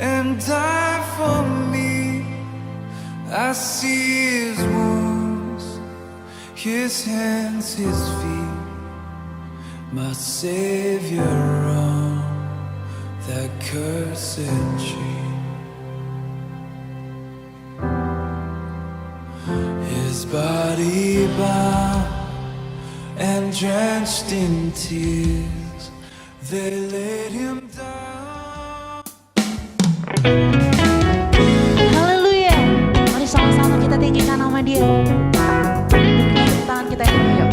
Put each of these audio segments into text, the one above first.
and died for me. I see his wounds, his hands, his feet, my Savior on that cursed tree. His body bound and drenched in tears, they laid him down. Haleluya. Mari sama-sama kita tinggikan nama Dia. Tinggikan tangan kita yang yuk.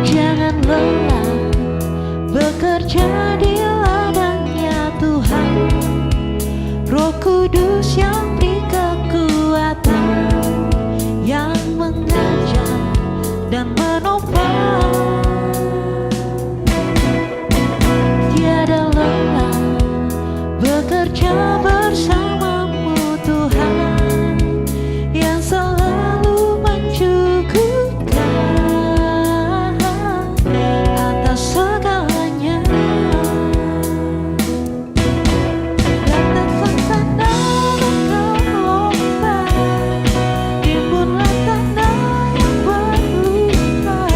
Jangan lelah bekerja di ladangnya Tuhan. Roh Kudus yang beri kekuatan, yang mengajar dan menopang. Tiada lelah bekerja bersamamu Tuhan, yang selalu mencukupkan atas segalanya. Datanglah tanda bergelombang, timbullah tanda yang berlubang,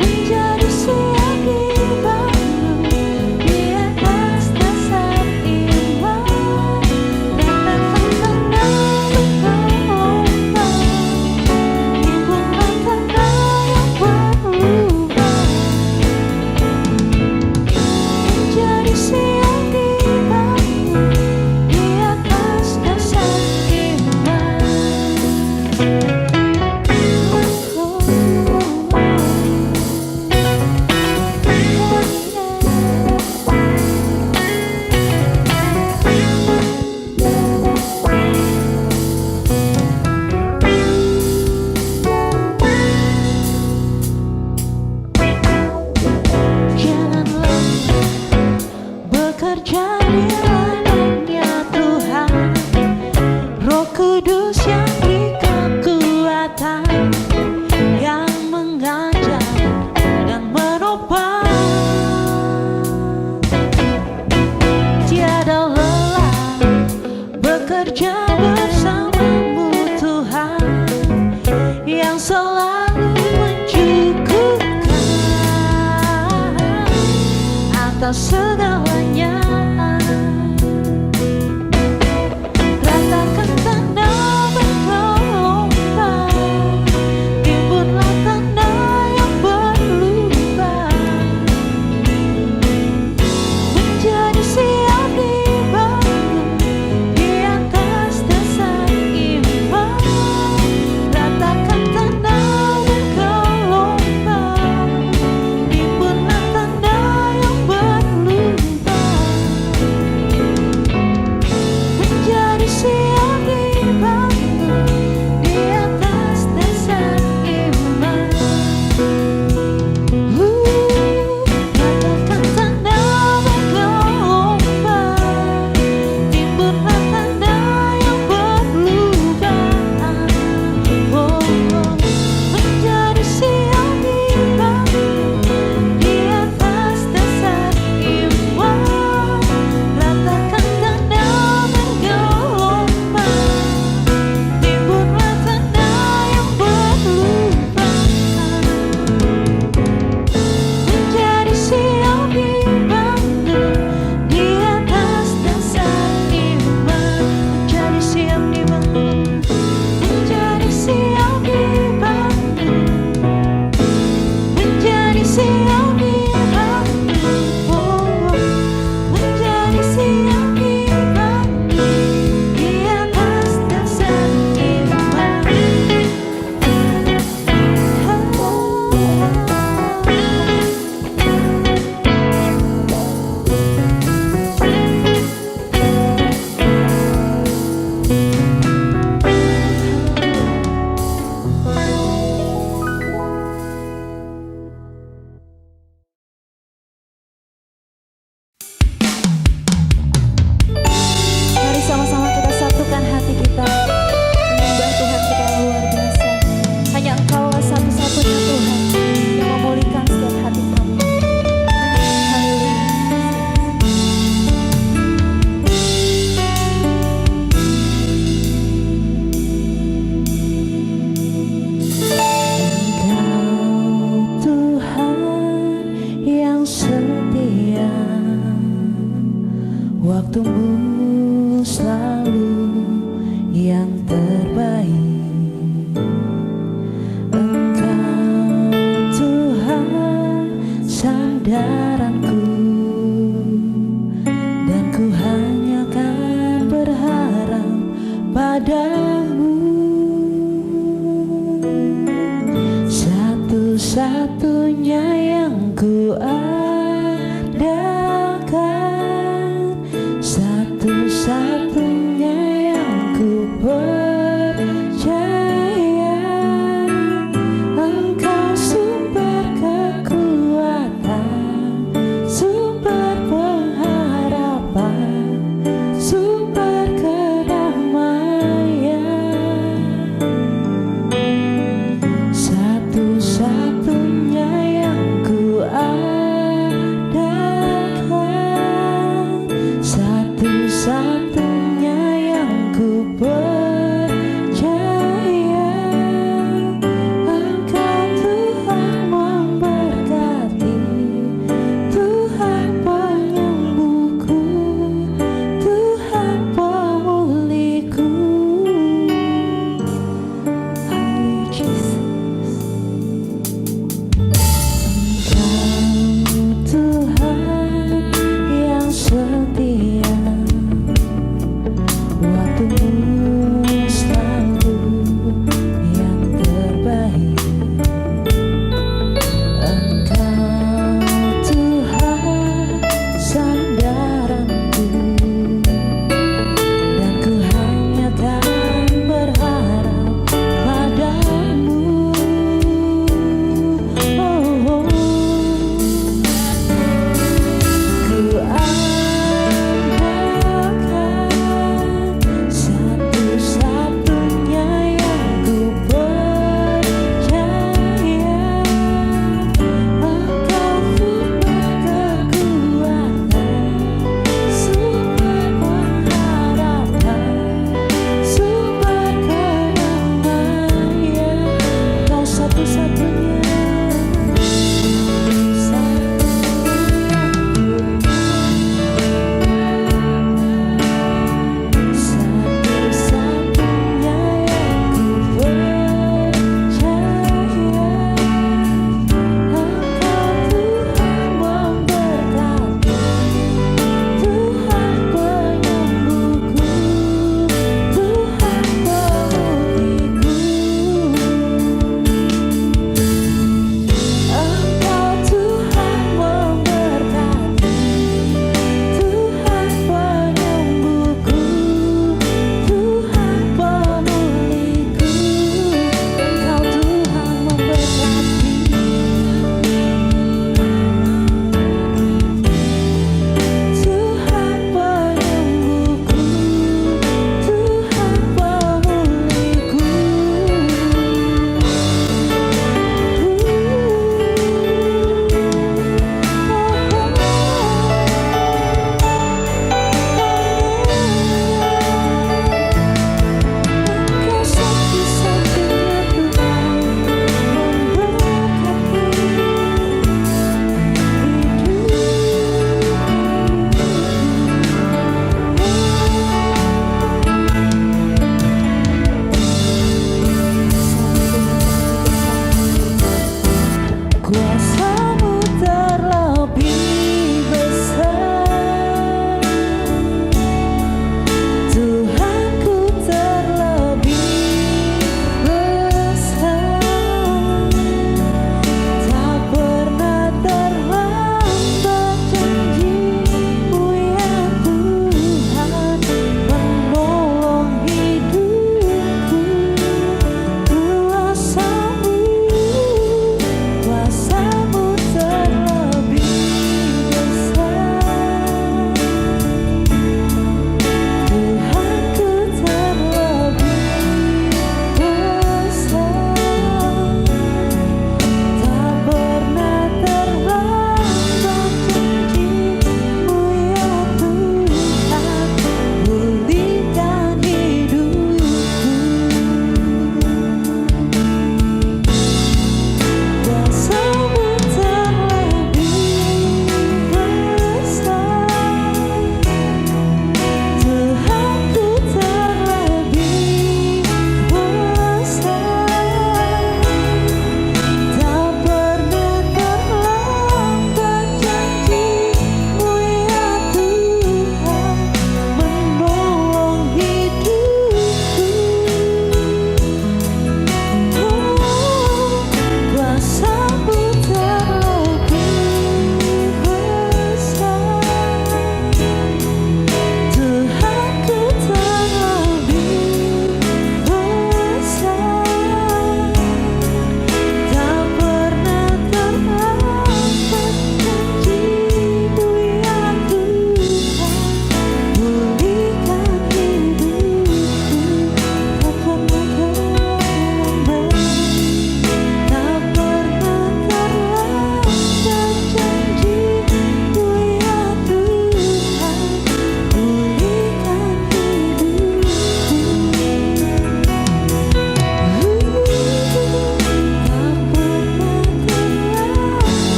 menjadi siang dibangun di atas dasar iman. Datanglah tanda bergelombang, timbullah tanda yang berlubang, menjadi siang dibangun di atas dasar iman. Janganlah bekerja di ladangnya Tuhan. Roh Kudus yang beri kekuatan, yang mengajar dan menopang. Tiada lelah bekerja bersamamu Tuhan, yang selalu mencukupkan atas segalanya. Ratakan tanda bergelombang, timbullah tanda yang berlubang, menjadi siap dibangun di atas dasar iman. Ratakan tanda bergelombang, timbullah tanda yang berlubang, waktumu selalu yang terbaik. Engkau Tuhan sandaranku, dan ku hanya kan berharap padamu. Satu-satunya yang ku andalkan, satu-satunya yang ku percaya. Engkau sumber kekuatan, sumber pengharapan, sumber kedamaian. Satu-satunya yang ku andalkan, satu-satunya yang ku percaya. Engkau Tuhan memberkati, Tuhan penyembuhku, Tuhan pemulihku. Haleluya Jesus. Engkau Tuhan yang setia,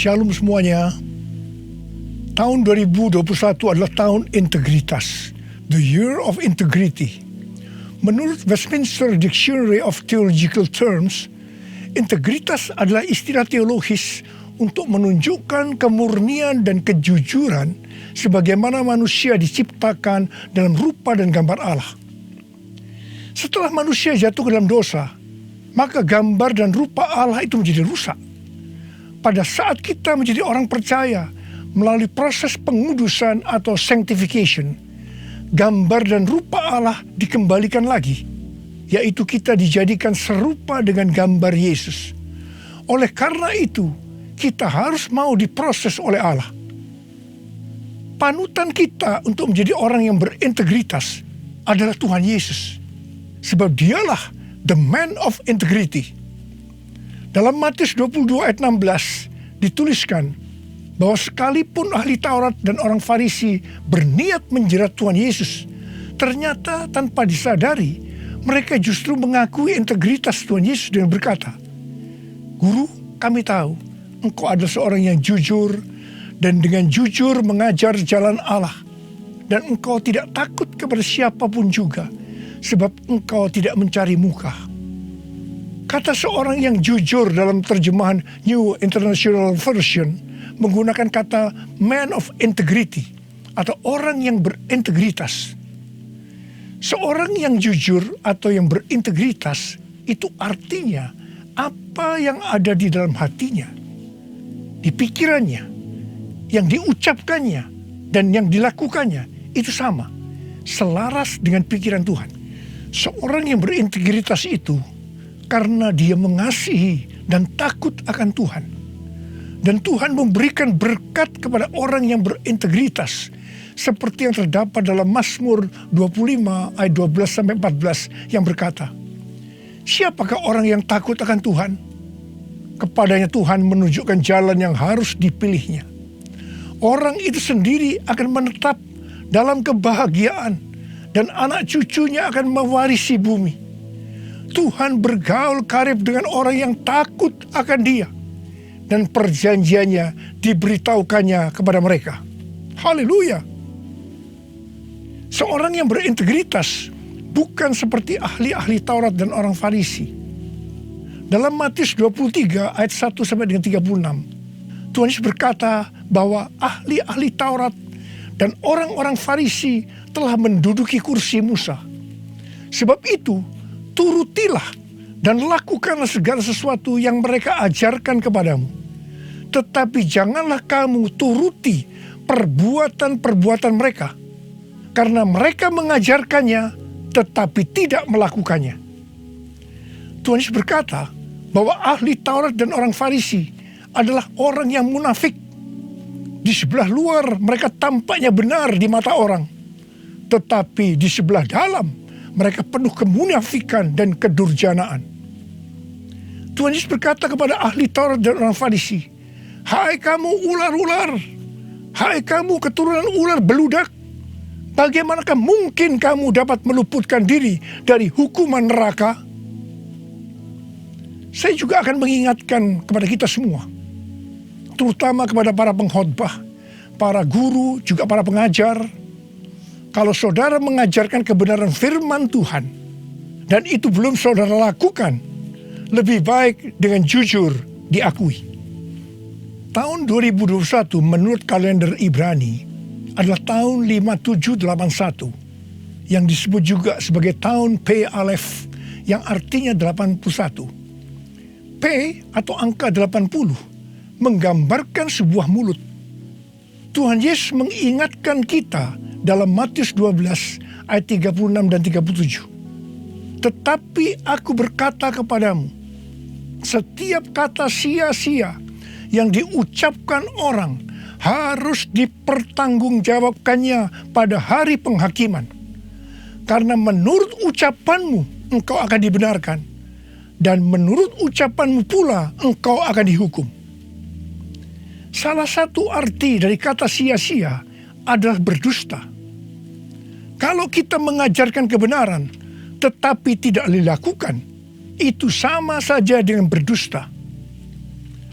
Shalom semuanya. Tahun 2021 adalah tahun integritas, the year of integrity. Menurut Westminster Dictionary of Theological Terms, integritas adalah istilah teologis untuk menunjukkan kemurnian dan kejujuran sebagaimana manusia diciptakan dalam rupa dan gambar Allah. Setelah manusia jatuh ke dalam dosa, maka gambar dan rupa Allah itu menjadi rusak. Pada saat kita menjadi orang percaya melalui proses pengudusan atau sanctification, gambar dan rupa Allah dikembalikan lagi, yaitu kita dijadikan serupa dengan gambar Yesus. Oleh karena itu, kita harus mau diproses oleh Allah. Panutan kita untuk menjadi orang yang berintegritas adalah Tuhan Yesus, sebab dialah the man of integrity. Dalam Matius 22 ayat 16 dituliskan bahwa sekalipun ahli Taurat dan orang Farisi berniat menjerat Tuhan Yesus, ternyata tanpa disadari mereka justru mengakui integritas Tuhan Yesus dengan berkata, "Guru, kami tahu Engkau adalah seorang yang jujur dan dengan jujur mengajar jalan Allah, dan Engkau tidak takut kepada siapapun juga, sebab Engkau tidak mencari muka." Kata seorang yang jujur dalam terjemahan New International Version menggunakan kata man of integrity atau orang yang berintegritas. Seorang yang jujur atau yang berintegritas itu artinya apa yang ada di dalam hatinya, di pikirannya, yang diucapkannya dan yang dilakukannya itu sama, selaras dengan pikiran Tuhan. Seorang yang berintegritas itu karena dia mengasihi dan takut akan Tuhan. Dan Tuhan memberikan berkat kepada orang yang berintegritas, seperti yang terdapat dalam Mazmur 25 ayat 12-14 yang berkata, "Siapakah orang yang takut akan Tuhan? Kepadanya Tuhan menunjukkan jalan yang harus dipilihnya. Orang itu sendiri akan menetap dalam kebahagiaan, dan anak cucunya akan mewarisi bumi. Tuhan bergaul karib dengan orang yang takut akan Dia, dan perjanjiannya diberitahukannya kepada mereka." Haleluya. Seorang yang berintegritas bukan seperti ahli-ahli Taurat dan orang Farisi. Dalam Matius 23 ayat 1 sampai dengan 36, Tuhan Yesus berkata bahwa ahli-ahli Taurat dan orang-orang Farisi telah menduduki kursi Musa. Sebab itu, turutilah dan lakukanlah segala sesuatu yang mereka ajarkan kepadamu. Tetapi janganlah kamu turuti perbuatan-perbuatan mereka, karena mereka mengajarkannya tetapi tidak melakukannya. Tuhan Yesus berkata bahwa ahli Taurat dan orang Farisi adalah orang yang munafik. Di sebelah luar mereka tampaknya benar di mata orang, tetapi di sebelah dalam mereka penuh kemunafikan dan kedurjanaan. Tuhan Yesus berkata kepada ahli Taurat dan orang Farisi, "Hai kamu ular-ular, hai kamu keturunan ular beludak, bagaimanakah mungkin kamu dapat meluputkan diri dari hukuman neraka?" Saya juga akan mengingatkan kepada kita semua, terutama kepada para pengkhotbah, para guru, juga para pengajar. Kalau saudara mengajarkan kebenaran firman Tuhan, dan itu belum saudara lakukan, lebih baik dengan jujur diakui. Tahun 2021 menurut kalender Ibrani adalah tahun 5781, yang disebut juga sebagai tahun P Aleph, yang artinya 81. P atau angka 80 menggambarkan sebuah mulut. Tuhan Yesus mengingatkan kita dalam Matius 12 ayat 36 dan 37. "Tetapi aku berkata kepadamu, setiap kata sia-sia yang diucapkan orang harus dipertanggungjawabkannya pada hari penghakiman. Karena menurut ucapanmu engkau akan dibenarkan, dan menurut ucapanmu pula engkau akan dihukum." Salah satu arti dari kata sia-sia adalah berdusta. Kalau kita mengajarkan kebenaran tetapi tidak dilakukan, itu sama saja dengan berdusta.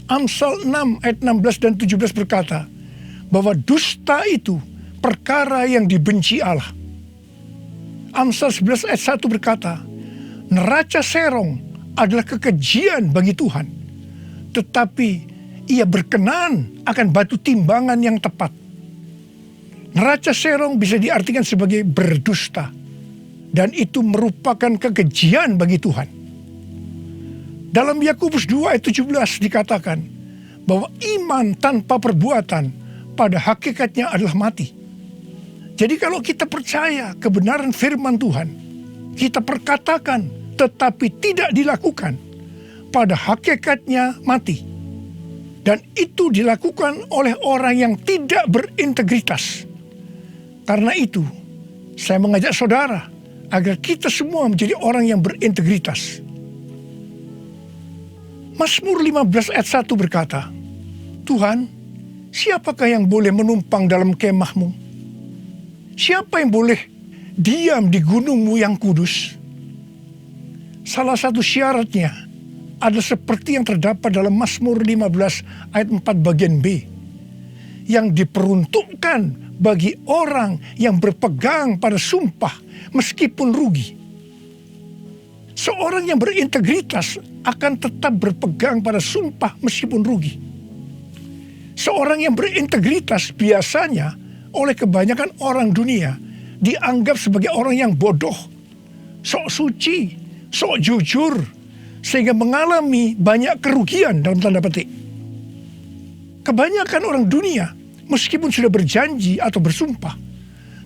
Amsal 6 ayat 16 dan 17 berkata bahwa dusta itu perkara yang dibenci Allah. Amsal 11 ayat 1 berkata, neraca serong adalah kekejian bagi Tuhan, tetapi ia berkenan akan batu timbangan yang tepat. Neraca serong bisa diartikan sebagai berdusta, dan itu merupakan kekejian bagi Tuhan. Dalam Yakobus 2 ayat 17 dikatakan bahwa iman tanpa perbuatan pada hakikatnya adalah mati. Jadi kalau kita percaya kebenaran firman Tuhan, kita perkatakan tetapi tidak dilakukan, pada hakikatnya mati. Dan itu dilakukan oleh orang yang tidak berintegritas. Karena itu, saya mengajak saudara agar kita semua menjadi orang yang berintegritas. Mazmur 15 ayat 1 berkata, Tuhan, siapakah yang boleh menumpang dalam kemahmu? Siapa yang boleh diam di gunungmu yang kudus? Salah satu syaratnya adalah seperti yang terdapat dalam Mazmur 15 ayat 4 bagian B, yang diperuntukkan bagi orang yang berpegang pada sumpah meskipun rugi. Seorang yang berintegritas akan tetap berpegang pada sumpah meskipun rugi. Seorang yang berintegritas biasanya oleh kebanyakan orang dunia dianggap sebagai orang yang bodoh, sok suci, sok jujur, sehingga mengalami banyak kerugian dalam tanda petik. Kebanyakan orang dunia meskipun sudah berjanji atau bersumpah,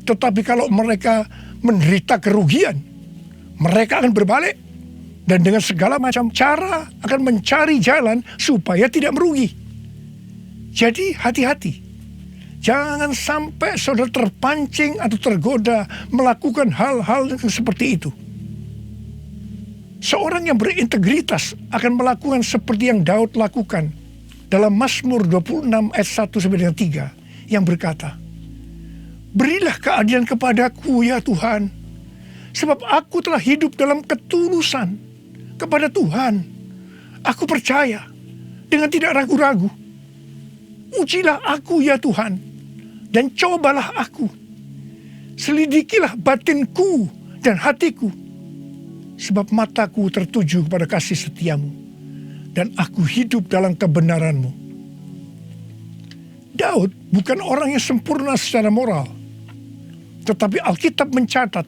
tetapi kalau mereka menderita kerugian, mereka akan berbalik dan dengan segala macam cara akan mencari jalan supaya tidak merugi. Jadi hati-hati. Jangan sampai saudara terpancing atau tergoda melakukan hal-hal yang seperti itu. Seorang yang berintegritas akan melakukan seperti yang Daud lakukan dalam Mazmur 26 ayat 1 sampai dengan 3 yang berkata, berilah keadilan kepadaku ya Tuhan, sebab aku telah hidup dalam ketulusan kepada Tuhan. Aku percaya dengan tidak ragu-ragu. Ujilah aku ya Tuhan, dan cobalah aku. Selidikilah batinku dan hatiku, sebab mataku tertuju kepada kasih setiamu, dan aku hidup dalam kebenaranmu. Daud bukan orang yang sempurna secara moral, tetapi Alkitab mencatat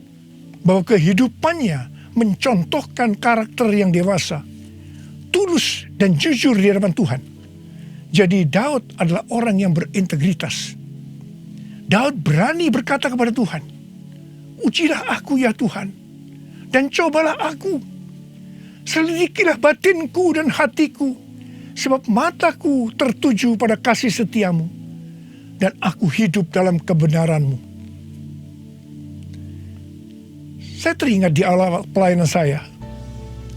bahwa kehidupannya mencontohkan karakter yang dewasa, tulus dan jujur di hadapan Tuhan. Jadi Daud adalah orang yang berintegritas. Daud berani berkata kepada Tuhan, ujilah aku ya Tuhan, dan cobalah aku. Selidikilah batinku dan hatiku, sebab mataku tertuju pada kasih setiamu, dan aku hidup dalam kebenaranmu. Saya teringat di awal pelayanan saya,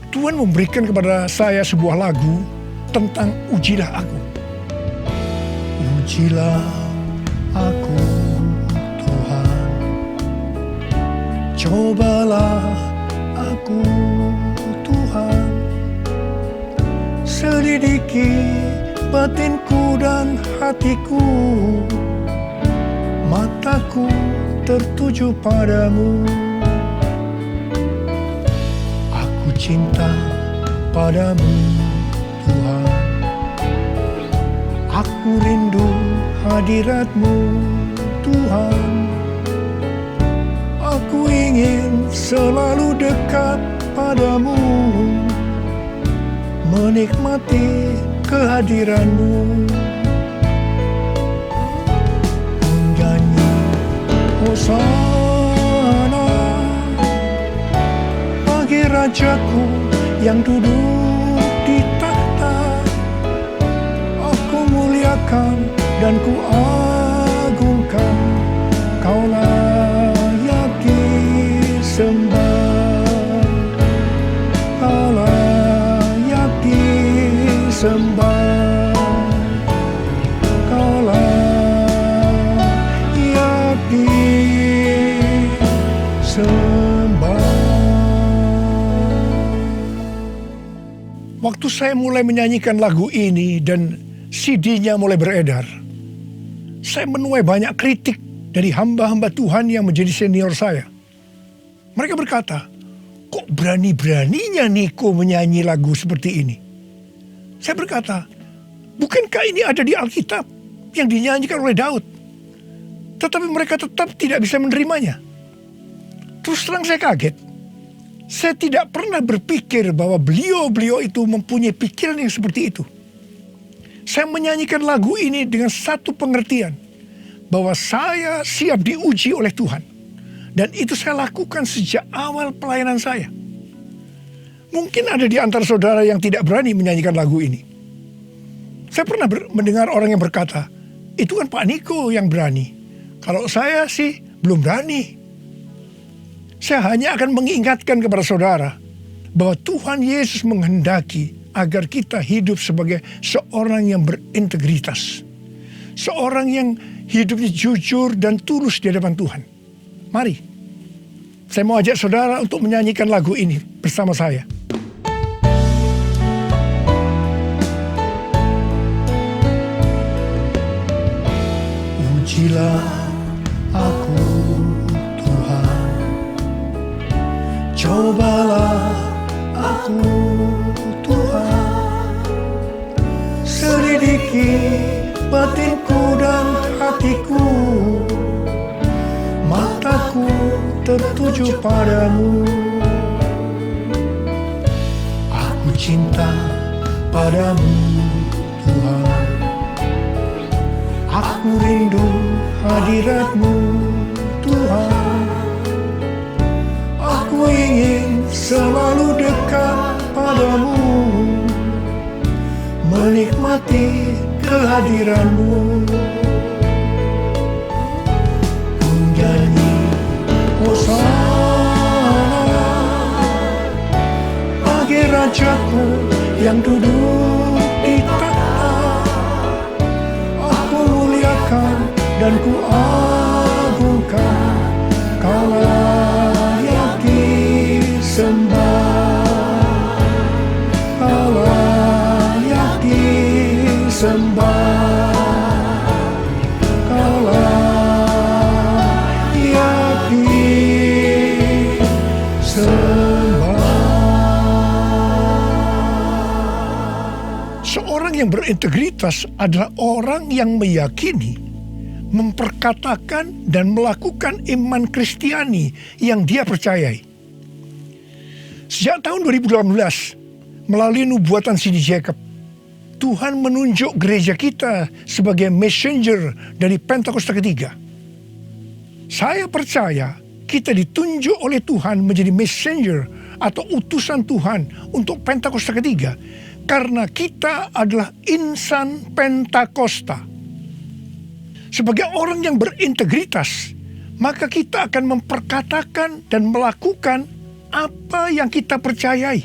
Tuhan memberikan kepada saya sebuah lagu tentang ujilah aku. Ujilah aku Tuhan, cobalah aku Tuhan, selidiki batinku dan hatiku, mataku tertuju padamu. Aku cinta padamu Tuhan, aku rindu hadirat-Mu Tuhan. Aku ingin selalu dekat padamu, menikmati kehadiran-Mu. Menyanyi Hosana bagi Rajaku yang duduk di tahta. Aku muliakan dan ku agungkan, Kau layak disembah, Kau layak disembah, Kau layak disembah. Waktu saya mulai menyanyikan lagu ini dan CD-nya mulai beredar, saya menuai banyak kritik dari hamba-hamba Tuhan yang menjadi senior saya. Mereka berkata, kok berani-beraninya Niko menyanyi lagu seperti ini? Saya berkata, bukankah ini ada di Alkitab yang dinyanyikan oleh Daud? Tetapi mereka tetap tidak bisa menerimanya. Terus terang saya kaget. Saya tidak pernah berpikir bahwa beliau-beliau itu mempunyai pikiran yang seperti itu. Saya menyanyikan lagu ini dengan satu pengertian, bahwa saya siap diuji oleh Tuhan. Dan itu saya lakukan sejak awal pelayanan saya. Mungkin ada di antara saudara yang tidak berani menyanyikan lagu ini. Saya pernah mendengar orang yang berkata, itu kan Pak Niko yang berani. Kalau saya sih belum berani. Saya hanya akan mengingatkan kepada saudara bahwa Tuhan Yesus menghendaki agar kita hidup sebagai seorang yang berintegritas. Seorang yang hidupnya jujur dan tulus di hadapan Tuhan. Mari, saya mau ajak saudara untuk menyanyikan lagu ini bersama saya. Ujilah aku Tuhan, cobalah aku Tuhan, selidiki batinku dan hatiku, mataku tertuju padamu. Aku cinta padamu Tuhan, aku rindu hadirat-Mu Tuhan, aku ingin selalu dekat padamu, menikmati kehadiran-Mu. Ku nyanyi Hosana bagi Rajaku yang duduk di tahta. Aku muliakan dan ku agungkan, Kau layak disembah, Kau layak disembah, Kau layak disembah. Seorang yang berintegritas adalah orang yang meyakini, memperkatakan dan melakukan iman Kristiani yang dia percayai. Sejak tahun 2018, melalui nubuatan C.D. Jacob, Tuhan menunjuk gereja kita sebagai messenger dari Pentakosta ketiga. Saya percaya kita ditunjuk oleh Tuhan menjadi messenger atau utusan Tuhan untuk Pentakosta ketiga karena kita adalah insan Pentakosta. Sebagai orang yang berintegritas, maka kita akan memperkatakan dan melakukan apa yang kita percayai,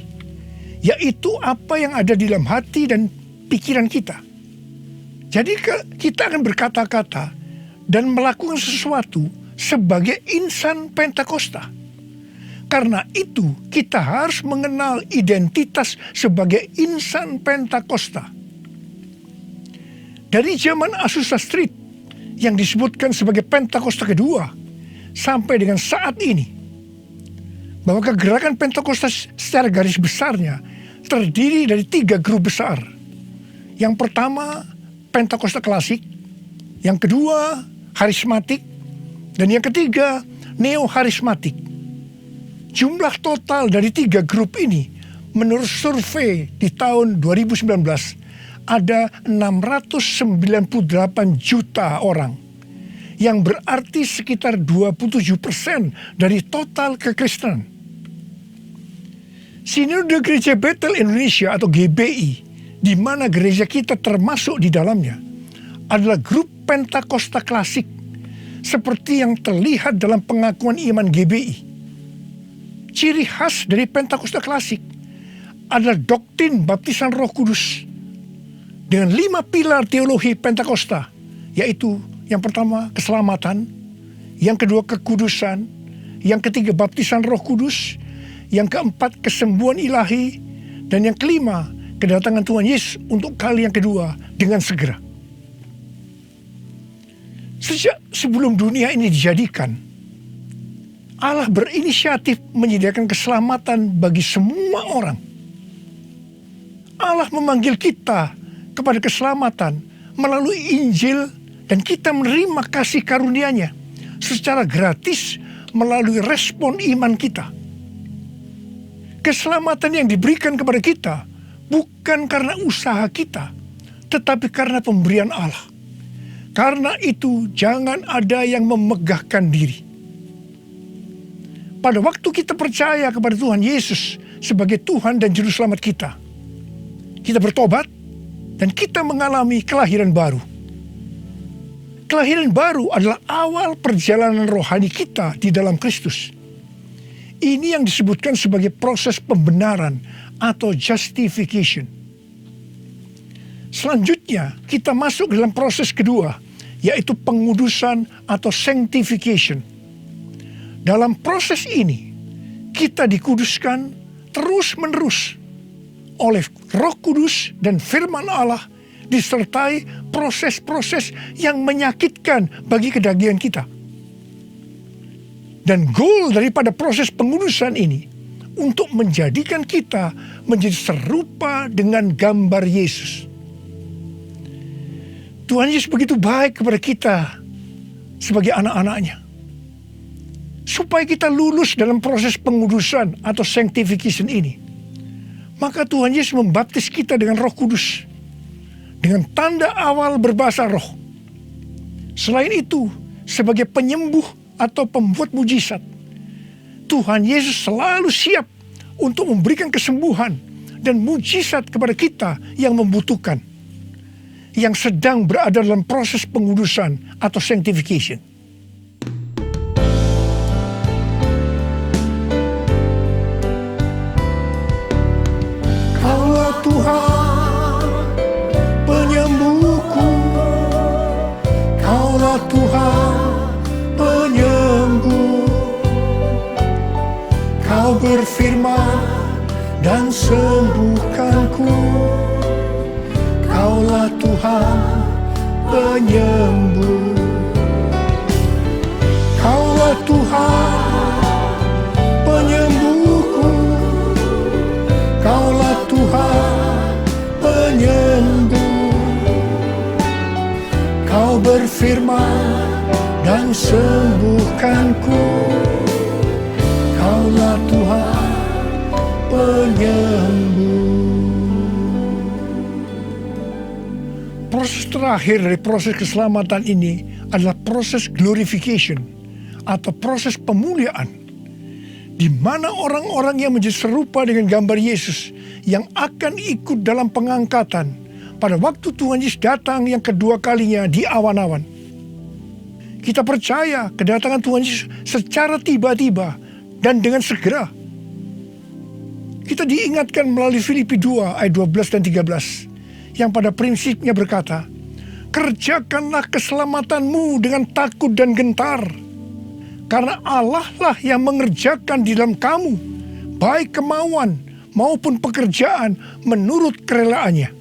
yaitu apa yang ada di dalam hati dan pikiran kita. Jadi kita akan berkata-kata dan melakukan sesuatu sebagai insan Pentakosta. Karena itu kita harus mengenal identitas sebagai insan Pentakosta. Dari zaman Azusa Street yang disebutkan sebagai Pentakosta kedua sampai dengan saat ini, bahwa kegerakan Pentakosta secara garis besarnya terdiri dari 3 grup besar. Yang pertama Pentakosta klasik, yang kedua harismatik, dan yang ketiga neo-harismatik. Jumlah total dari 3 grup ini menurut survei di tahun 2019 ada 698 juta orang, yang berarti sekitar 27% dari total kekristenan. Sinode Gereja Betel Indonesia atau GBI, di mana gereja kita termasuk di dalamnya, adalah grup Pentakosta klasik, seperti yang terlihat dalam pengakuan iman GBI. Ciri khas dari Pentakosta klasik adalah doktrin baptisan Roh Kudus dengan 5 pilar teologi Pentakosta, yaitu yang pertama keselamatan, yang kedua kekudusan, yang ketiga baptisan Roh Kudus, yang keempat kesembuhan ilahi, dan yang kelima kedatangan Tuhan Yesus untuk kali yang kedua dengan segera. Sejak sebelum dunia ini dijadikan, Allah berinisiatif menyediakan keselamatan bagi semua orang. Allah memanggil kita kepada keselamatan melalui Injil dan kita menerima kasih karunia-Nya secara gratis melalui respon iman kita. Keselamatan yang diberikan kepada kita bukan karena usaha kita, tetapi karena pemberian Allah. Karena itu jangan ada yang memegahkan diri. Pada waktu kita percaya kepada Tuhan Yesus sebagai Tuhan dan Juru Selamat kita bertobat dan kita mengalami kelahiran baru. Kelahiran baru adalah awal perjalanan rohani kita di dalam Kristus. Ini yang disebutkan sebagai proses pembenaran atau justification. Selanjutnya kita masuk dalam proses kedua, yaitu pengudusan atau sanctification. Dalam proses ini kita dikuduskan terus-menerus oleh Roh Kudus dan firman Allah, disertai proses-proses yang menyakitkan bagi kedagingan kita. Dan goal daripada proses pengudusan ini untuk menjadikan kita menjadi serupa dengan gambar Yesus. Tuhan Yesus begitu baik kepada kita sebagai anak-anaknya, supaya kita lulus dalam proses pengudusan atau sanctification ini. Maka Tuhan Yesus membaptis kita dengan Roh Kudus, dengan tanda awal berbahasa roh. Selain itu, sebagai penyembuh atau pembuat mujizat, Tuhan Yesus selalu siap untuk memberikan kesembuhan dan mujizat kepada kita yang membutuhkan, yang sedang berada dalam proses pengudusan atau sanctification. Kaulah Tuhan penyembuhku, Kaulah Tuhan penyembuh. Kau berfirman dan sembuhkanku. Kaulah Tuhan penyembuh. Kaulah Tuhan penyembuhku. Kaulah Tuhan penyembuh. Kau berfirman dan sembuhkanku. Kaulah Tuhan penyembuh. Proses terakhir dari proses keselamatan ini adalah proses glorification atau proses pemuliaan, di mana orang-orang yang menjadi serupa dengan gambar Yesus yang akan ikut dalam pengangkatan pada waktu Tuhan Yesus datang yang kedua kalinya di awan-awan. Kita percaya kedatangan Tuhan Yesus secara tiba-tiba dan dengan segera. Kita diingatkan melalui Filipi 2 ayat 12 dan 13. Yang pada prinsipnya berkata, kerjakanlah keselamatanmu dengan takut dan gentar, karena Allah lah yang mengerjakan di dalam kamu, baik kemauan maupun pekerjaan menurut kerelaannya.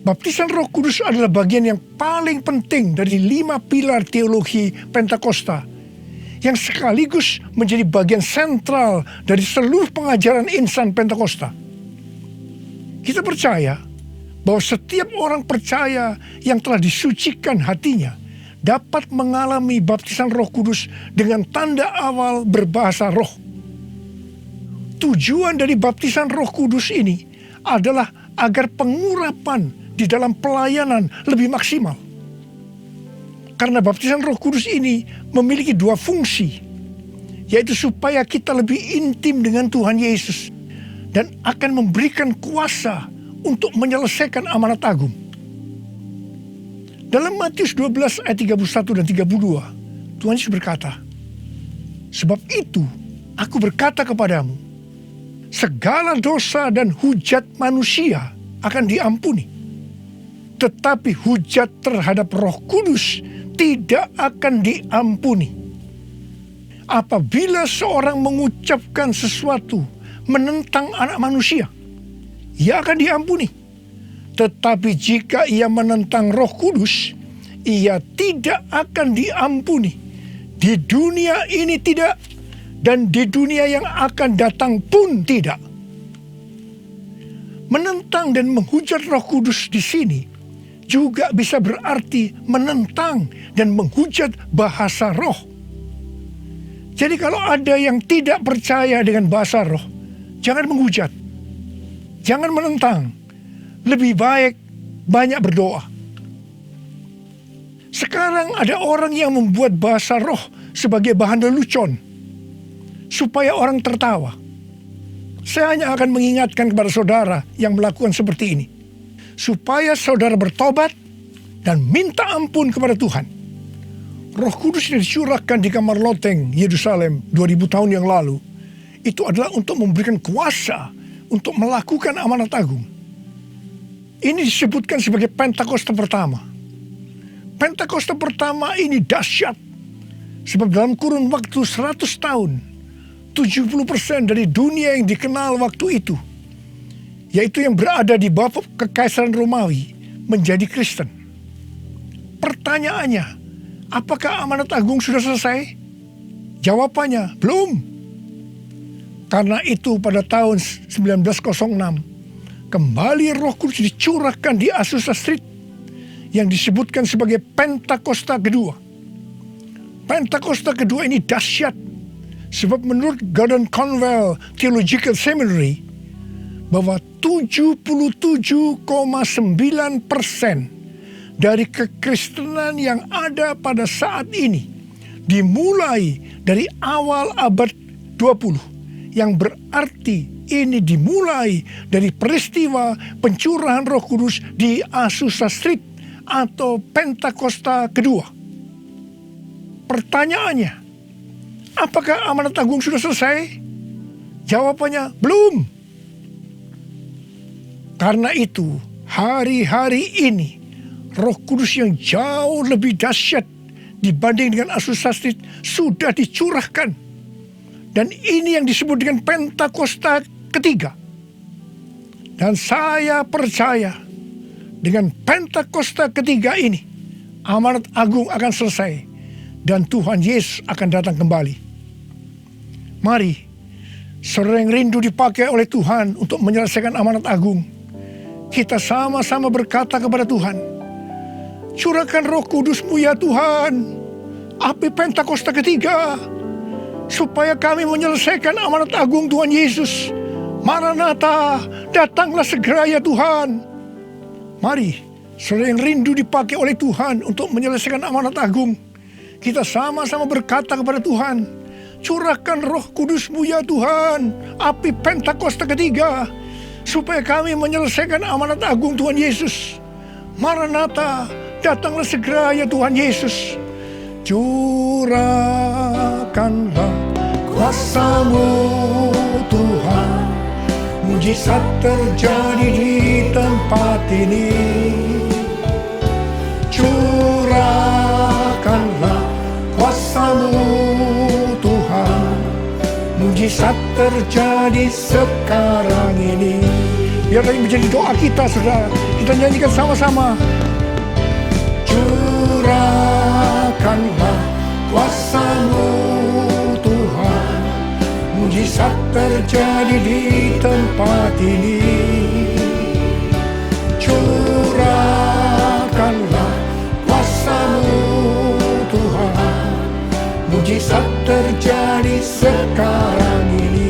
Baptisan Roh Kudus adalah bagian yang paling penting dari 5 pilar teologi Pentakosta, yang sekaligus menjadi bagian sentral dari seluruh pengajaran insan Pentakosta. Kita percaya bahwa setiap orang percaya yang telah disucikan hatinya dapat mengalami baptisan Roh Kudus dengan tanda awal berbahasa roh. Tujuan dari baptisan Roh Kudus ini adalah agar pengurapan di dalam pelayanan lebih maksimal. Karena baptisan Roh Kudus ini memiliki 2 fungsi, yaitu supaya kita lebih intim dengan Tuhan Yesus dan akan memberikan kuasa untuk menyelesaikan amanat agung. Dalam Matius 12 ayat 31 dan 32, Tuhan Yesus berkata, sebab itu aku berkata kepadamu, segala dosa dan hujat manusia akan diampuni, tetapi hujat terhadap Roh Kudus tidak akan diampuni. Apabila seorang mengucapkan sesuatu menentang anak manusia, ia akan diampuni. Tetapi jika ia menentang Roh Kudus, ia tidak akan diampuni. Di dunia ini tidak, dan di dunia yang akan datang pun tidak. Menentang dan menghujat Roh Kudus di sini juga bisa berarti menentang dan menghujat bahasa roh. Jadi kalau ada yang tidak percaya dengan bahasa roh, jangan menghujat, jangan menentang. Lebih baik banyak berdoa. Sekarang ada orang yang membuat bahasa roh sebagai bahan lelucon supaya orang tertawa. Saya hanya akan mengingatkan kepada saudara yang melakukan seperti ini, supaya saudara bertobat dan minta ampun kepada Tuhan. Roh Kudus yang dicurahkan di kamar loteng Yerusalem 2000 tahun yang lalu, itu adalah untuk memberikan kuasa untuk melakukan amanat agung. Ini disebutkan sebagai Pentakosta pertama. Pentakosta pertama ini dahsyat, sebab dalam kurun waktu 100 tahun, 70% dari dunia yang dikenal waktu itu, yaitu yang berada di bawah kekaisaran Romawi, menjadi Kristen. Pertanyaannya, apakah amanat agung sudah selesai? Jawabannya, belum. Karena itu pada tahun 1906, kembali Roh Kudus dicurahkan di Azusa Street, yang disebutkan sebagai Pentakosta kedua. Pentakosta kedua ini dahsyat, sebab menurut Gordon Conwell Theological Seminary, bahwa 77,9% dari kekristenan yang ada pada saat ini dimulai dari awal abad 20, yang berarti ini dimulai dari peristiwa pencurahan Roh Kudus di Azusa Street atau Pentakosta kedua. Pertanyaannya, apakah amanat agung sudah selesai? Jawabannya, belum. Karena itu, hari-hari ini, Roh Kudus yang jauh lebih dahsyat dibanding dengan Azusa Street sudah dicurahkan. Dan ini yang disebut dengan Pentakosta ketiga. Dan saya percaya dengan Pentakosta ketiga ini, amanat agung akan selesai dan Tuhan Yesus akan datang kembali. Mari, saudara yang rindu dipakai oleh Tuhan untuk menyelesaikan amanat agung, kita sama-sama berkata kepada Tuhan, curahkan Roh Kudus-Mu ya Tuhan, api Pentakosta ketiga, supaya kami menyelesaikan amanat agung Tuhan Yesus. Maranatha, datanglah segera ya Tuhan. Mari, saudara yang rindu dipakai oleh Tuhan untuk menyelesaikan amanat agung, kita sama-sama berkata kepada Tuhan, curahkan Roh Kudus-Mu ya Tuhan, api Pentakosta ketiga, supaya kami menyelesaikan amanat agung Tuhan Yesus. Maranatha, datanglah segera ya Tuhan Yesus. Curahkanlah kuasa-Mu Tuhan, mujizat terjadi di tempat ini. Curahkanlah kuasa-Mu Tuhan, mujizat terjadi sekarang ini. Biarlah ini menjadi doa kita, saudara. Kita nyanyikan sama-sama. Curahkanlah kuasa-Mu Tuhan, mujizat terjadi di tempat ini. Curahkanlah kuasa-Mu Tuhan, mujizat terjadi sekarang ini.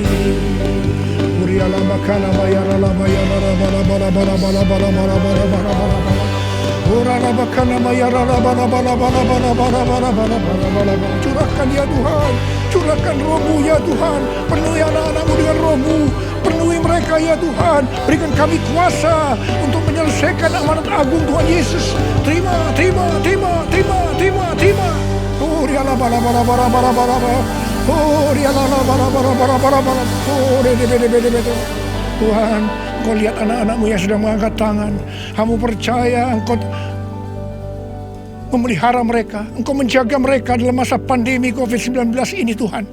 Muriala makana bayara la bayara la bala bala bala bala bala bala bala bala bala. Urala makana bayara la bala bala bala bala bala bala bala bala bala. Curahkan ya Tuhan, curahkan Roh-Mu ya Tuhan, penuhi anak-anak-Mu dengan Roh-Mu, penuhi mereka ya Tuhan, berikan kami kuasa untuk menyelesaikan amanat agung Tuhan Yesus. Terima, terima, terima, terima, terima, terima. Oh, riala bala bala bala bala bala bala. Oh, riala bala bala bala bala bala. Oh, de. Tuhan, Engkau lihat anak-anak-Mu yang sedang mengangkat tangan. Kamu percaya Engkau memelihara mereka, Engkau menjaga mereka dalam masa pandemi COVID-19 ini Tuhan.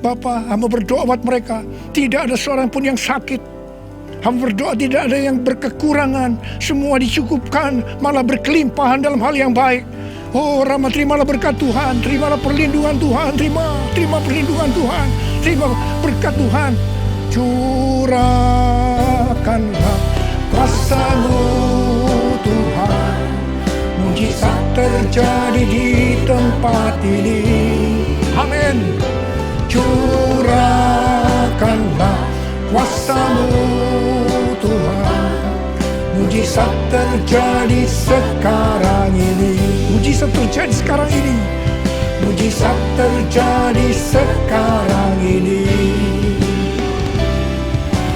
Bapa, hamba berdoa buat mereka, tidak ada seorang pun yang sakit. Hamba berdoa tidak ada yang berkekurangan, semua dicukupkan, malah berkelimpahan dalam hal yang baik. Oh Rama, terimalah berkat Tuhan, terimalah perlindungan Tuhan, terima perlindungan Tuhan, terima berkat Tuhan. Curahkanlah kuasa-Mu Tuhan, mujizat terjadi di tempat ini. Amin. Curahkanlah kuasa-Mu Tuhan, mujizat terjadi sekarang ini. Mujizat terjadi sekarang ini. Mujizat terjadi sekarang ini.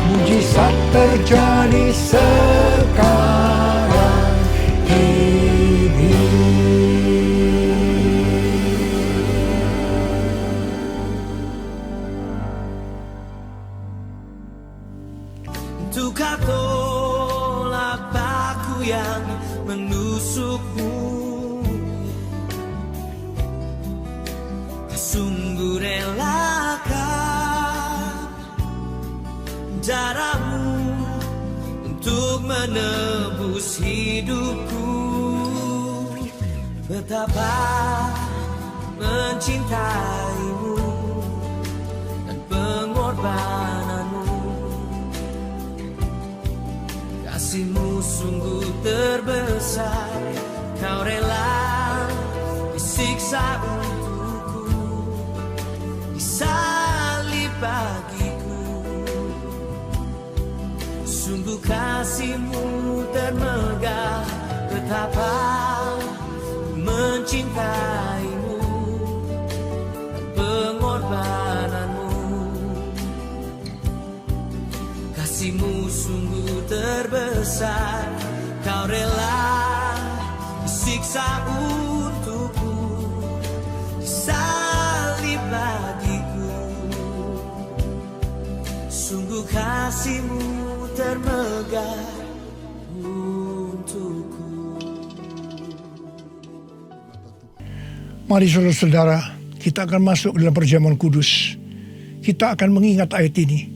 Mujizat terjadi sekarang ini. Tukar tolak paku yang menusukmu, sungguh relakan darahmu untuk menebus hidupku. Betapa mencintaimu dan pengorbananmu, kasih-Mu sungguh terbesar. Kau rela disiksa untukku, disalib bagiku. Sungguh kasih-Mu termegah. Betapa mencintaimu dan pengorbananmu, kasih-Mu sungguh terbesar. Kau rela disiksa untukku, disalib bagiku. Sungguh kasih-Mu termegah untukku. Mari saudara-saudara, kita akan masuk dalam perjamuan kudus. Kita akan mengingat ayat ini.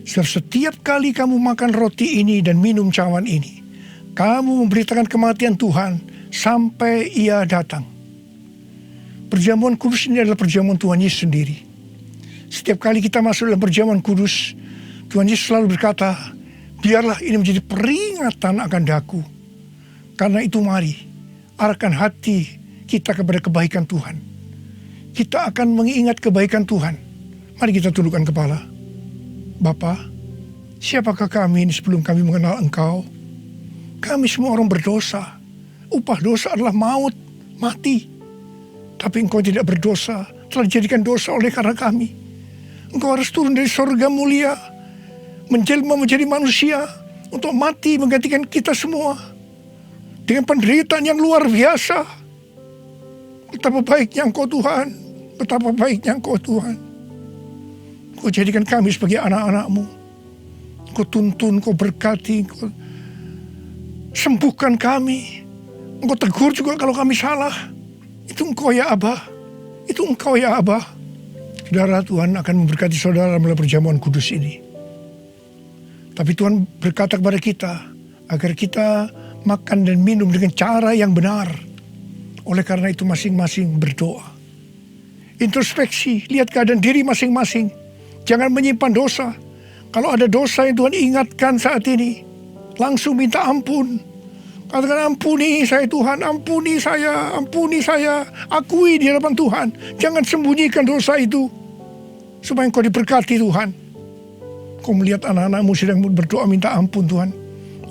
Setiap kali kamu makan roti ini dan minum cawan ini, kamu memberitakan kematian Tuhan sampai Ia datang. Perjamuan kudus ini adalah perjamuan Tuhan Yesus sendiri. Setiap kali kita masuk dalam perjamuan kudus, Tuhan Yesus selalu berkata, biarlah ini menjadi peringatan akan daku. Karena itu mari, arahkan hati kita kepada kebaikan Tuhan. Kita akan mengingat kebaikan Tuhan. Mari kita tundukkan kepala. Bapa, siapakah kami ini sebelum kami mengenal Engkau? Kami semua orang berdosa. Upah dosa adalah maut, mati. Tapi Engkau tidak berdosa, telah dijadikan dosa oleh karena kami. Engkau harus turun dari surga mulia, menjelma menjadi manusia, untuk mati menggantikan kita semua. Dengan penderitaan yang luar biasa. Betapa baiknya Engkau Tuhan, betapa baiknya Engkau Tuhan. Engkau jadikan kami sebagai anak-anak-Mu. Engkau tuntun, Engkau berkati, Engkau sembuhkan kami. Engkau tegur juga kalau kami salah. Itu Engkau ya Abah, itu Engkau ya Abah. Saudara, Tuhan akan memberkati saudara melalui perjamuan kudus ini. Tapi Tuhan berkata kepada kita, agar kita makan dan minum dengan cara yang benar. Oleh karena itu masing-masing berdoa. Introspeksi, lihat keadaan diri masing-masing. Jangan menyimpan dosa. Kalau ada dosa yang Tuhan ingatkan saat ini, langsung minta ampun. Katakan, ampuni saya Tuhan, ampuni saya, akui di hadapan Tuhan. Jangan sembunyikan dosa itu, supaya Engkau diberkati Tuhan. Kau melihat anak-anak-Mu sedang berdoa minta ampun Tuhan.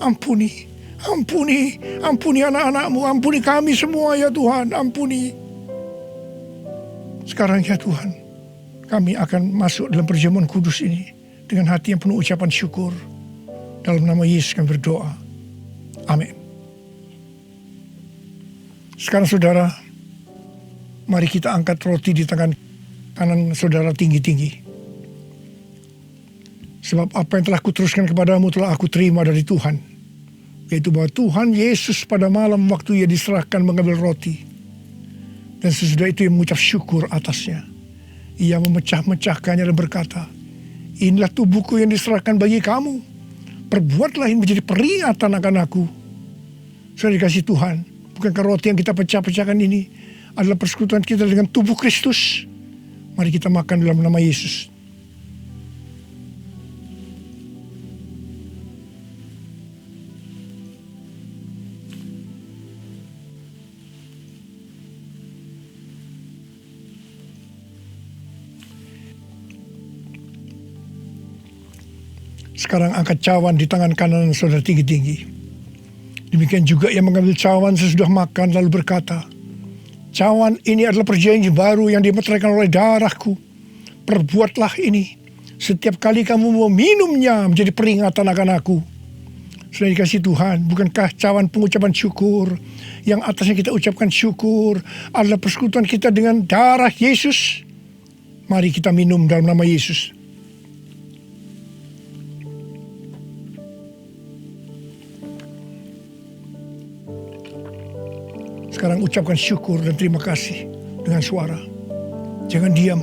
Ampuni anak-anak-Mu, ampuni kami semua ya Tuhan, ampuni. Sekarang ya Tuhan, kami akan masuk dalam perjamuan kudus ini dengan hati yang penuh ucapan syukur. Dalam nama Yesus kami berdoa. Amin. Sekarang saudara, mari kita angkat roti di tangan kanan saudara tinggi-tinggi. Sebab apa yang telah kuteruskan kepadamu telah aku terima dari Tuhan. Yaitu bahwa Tuhan Yesus pada malam waktu Ia diserahkan mengambil roti. Dan sesudah itu Ia mengucap syukur atasnya. Ia memecah-mecahkannya dan berkata, inilah tubuhku yang diserahkan bagi kamu. Perbuatlah ini menjadi peringatan akan aku. Saudara dikasih Tuhan, bukankah roti yang kita pecah-pecahkan ini adalah persekutuan kita dengan tubuh Kristus? Mari kita makan dalam nama Yesus. Sekarang angkat cawan di tangan kanan saudara tinggi-tinggi. Demikian juga yang mengambil cawan sesudah makan lalu berkata, cawan ini adalah perjanjian baru yang dimeteraikan oleh darahku. Perbuatlah ini setiap kali kamu mau minumnya menjadi peringatan akan aku. Sudah dikasih Tuhan, bukankah cawan pengucapan syukur yang atasnya kita ucapkan syukur adalah persekutuan kita dengan darah Yesus? Mari kita minum dalam nama Yesus. Sekarang ucapkan syukur dan terima kasih dengan suara. Jangan diam.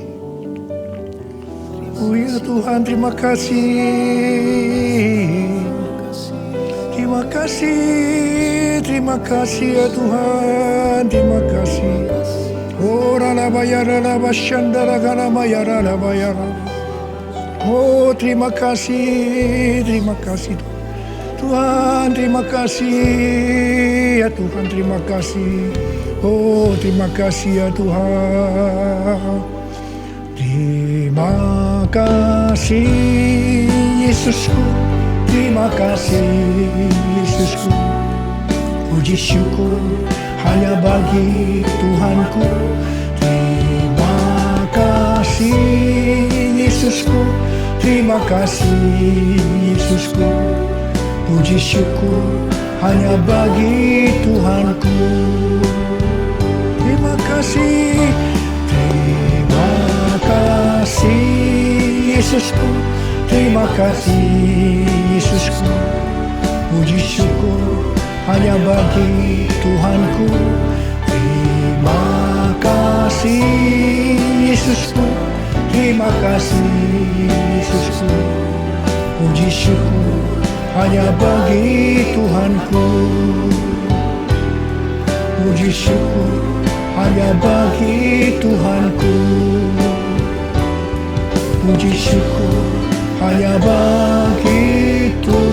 Oh ya Tuhan, terima kasih. Terima kasih. Terima kasih ya Tuhan. Terima kasih. Oh ralabayara bashandara galamayara labayara. Oh terima kasih. Terima kasih Tuhan, terima kasih ya Tuhan, terima kasih. Oh terima kasih ya Tuhan. Terima kasih Yesusku, terima kasih Yesusku. Puji syukur hanya bagi Tuhanku. Terima kasih Yesusku, terima kasih Yesusku. Puji syukur hanya bagi Tuhanku. Terima kasih. Terima kasih Yesusku. Terima kasih Yesusku. Puji syukur hanya bagi Tuhanku. Terima kasih Yesusku. Terima kasih Yesusku. Puji syukur hanya bagi Tuhanku. Puji syukur hanya bagi Tuhanku. Puji syukur hanya bagi Tuhanku.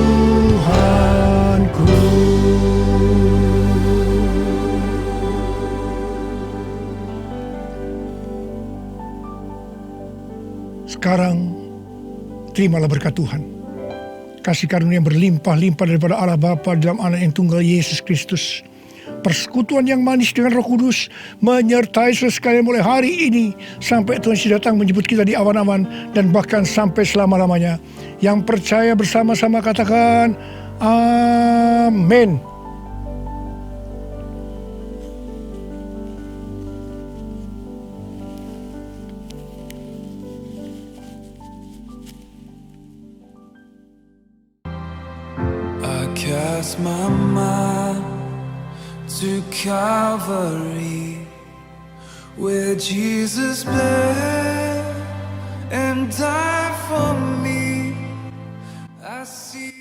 Sekarang terimalah berkat Tuhan. Kasih karunia yang berlimpah-limpah daripada Allah Bapa dalam Anak yang tunggal Yesus Kristus. Persekutuan yang manis dengan Roh Kudus menyertai saudara sekalian mulai hari ini sampai Tuhan Yesus datang menjemput kita di awan-awan dan bahkan sampai selama-lamanya. Yang percaya bersama-sama katakan amin. Cast my mind to Calvary, where Jesus bled and died for me. I see